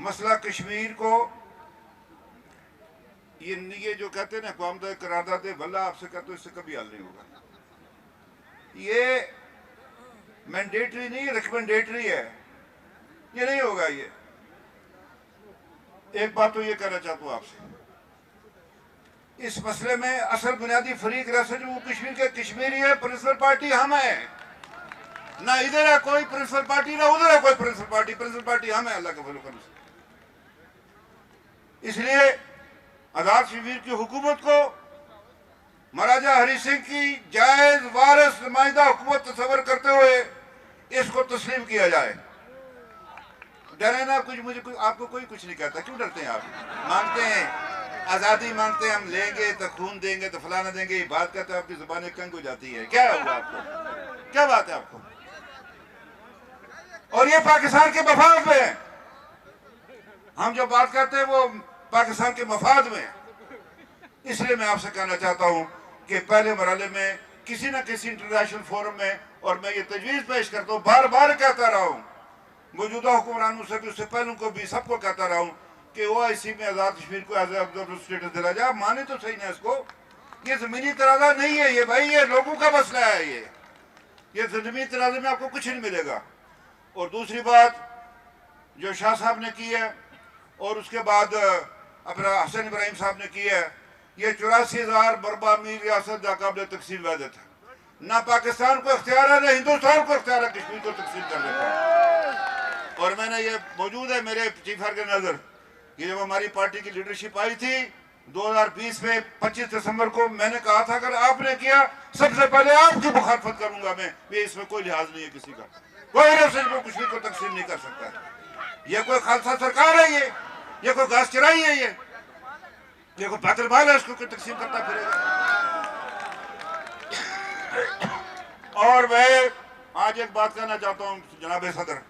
मसला कश्मीर को ये जो कहते हैं ना कौम का करारदाद वल्ला आपसे कहते इससे कभी हल नहीं होगा। ये मैंडेटरी नहीं, रिकमेंडेटरी है, ये नहीं होगा। ये एक बात तो ये कहना चाहता हूं आपसे, इस मसले में असल बुनियादी फरीक रह जो कश्मीर के कश्मीरी है, प्रिंसिपल पार्टी हम है ना, इधर है कोई प्रिंसिपल पार्टी ना उधर है कोई प्रिंसिपल पार्टी, प्रिंसिपल पार्टी हम है अल्लाह के फजल करम से। इसलिए आजाद कश्मीर की हुकूमत को महाराजा हरि सिंह की जायज वारिस नुमाइंदा हुकूमत तस्वर करते हुए इसको तस्लीम किया जाए। डरे ना कुछ, मुझे आपको कोई कुछ नहीं कहता, क्यों डरते हैं आप? मांगते हैं आजादी, मांगते हैं हम लेंगे तो खून देंगे तो फलाना देंगे, ये बात कहते हैं आपकी जुबान कंग हो जाती है। क्या हुआ आपको, क्या बात है आपको? और ये पाकिस्तान के मफाद में है, हम जो बात करते हैं वो पाकिस्तान के मफाद में। इसलिए मैं आपसे कहना चाहता हूं कि पहले मरहले में किसी न किसी इंटरनेशनल फोरम में, और मैं ये तजवीज़ पेश करता हूं, बार बार कहता रहा हूं, मौजूदा हुक्मरानों से भी, उससे पहले को भी, सबको कहता रहा हूं कि OIC में आज़ाद कश्मीर को एज ऑब्जर्वर स्टेटस दिला जाए। माने तो सही ना इसको, ये ज़मीनी तराजा नहीं है ये भाई, ये लोगों का मसला है। ये ज़मीनी तराजे में आपको कुछ नहीं मिलेगा। और दूसरी बात जो शाह साहब ने की है और उसके बाद अपना हसन इब्राहिम साहब ने की है, ये 84,000 बरबा मील रियासत नाकाबिल तकसीम वादे था। ना पाकिस्तान को इख्तियार है ना हिंदुस्तान को इख्तियार है कश्मीर को तकसीम करने का। और मैंने ये मौजूद है मेरे चीफ के नजर, ये जब हमारी पार्टी की लीडरशिप आई थी 2020 में 25 दिसंबर को, मैंने कहा था अगर आपने किया सबसे पहले आपकी मुखालफत करूंगा मैं। इसमें कोई लिहाज नहीं है किसी का, कोई कश्मीर को तकसीम नहीं कर सकता। ये कोई खालसा सरकार है, ये कोई घास चराई है, ये कोई बातलबाल है, इसको कोई तकसीम करता फिरेगा। और मैं आज एक बात कहना चाहता हूं जनाब सदर,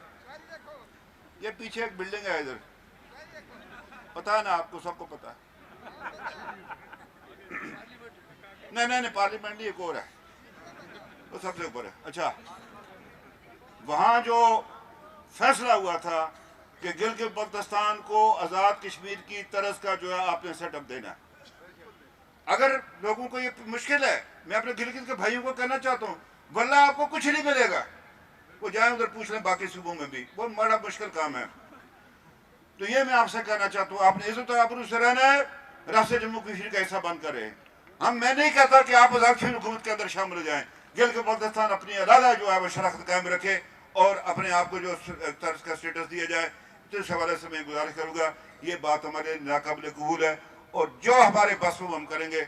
ये पीछे एक बिल्डिंग है इधर, पता है ना आपको, सबको पता है। नहीं पार्लियामेंट नहीं, एक और है, वो सबसे ऊपर है। अच्छा, वहां जो फैसला हुआ था कि गिलगित बल्तिस्तान को आजाद कश्मीर की तरस का जो है आपने सेटअप देना। अगर लोगों को ये मुश्किल है, मैं अपने गिलगित के भाइयों को कहना चाहता हूँ, वल्ला आपको कुछ नहीं मिलेगा, वो जाए उधर पूछ लें बाकी सूबों में भी, बहुत बड़ा मुश्किल काम है। तो ये मैं आपसे कहना चाहता हूँ, आपने इज्जत आबरू से रहना है, रास्ते जम्मू कश्मीर का हिस्सा बंद करें। मैं नहीं कहता कि आप आजाद कश्मीर हुकूमत के अंदर शामिल हो जाएं, गिलगित बल्तिस्तान अपनी अलादा जो है वो शनाख्त कायम रखे और अपने आप को जो तर्ज का स्टेटस दिया जाए। तो इस हवाले से मैं गुजारिश करूंगा, ये बात हमारे नाकाबिल कबूल है और जो हमारे बस में हम करेंगे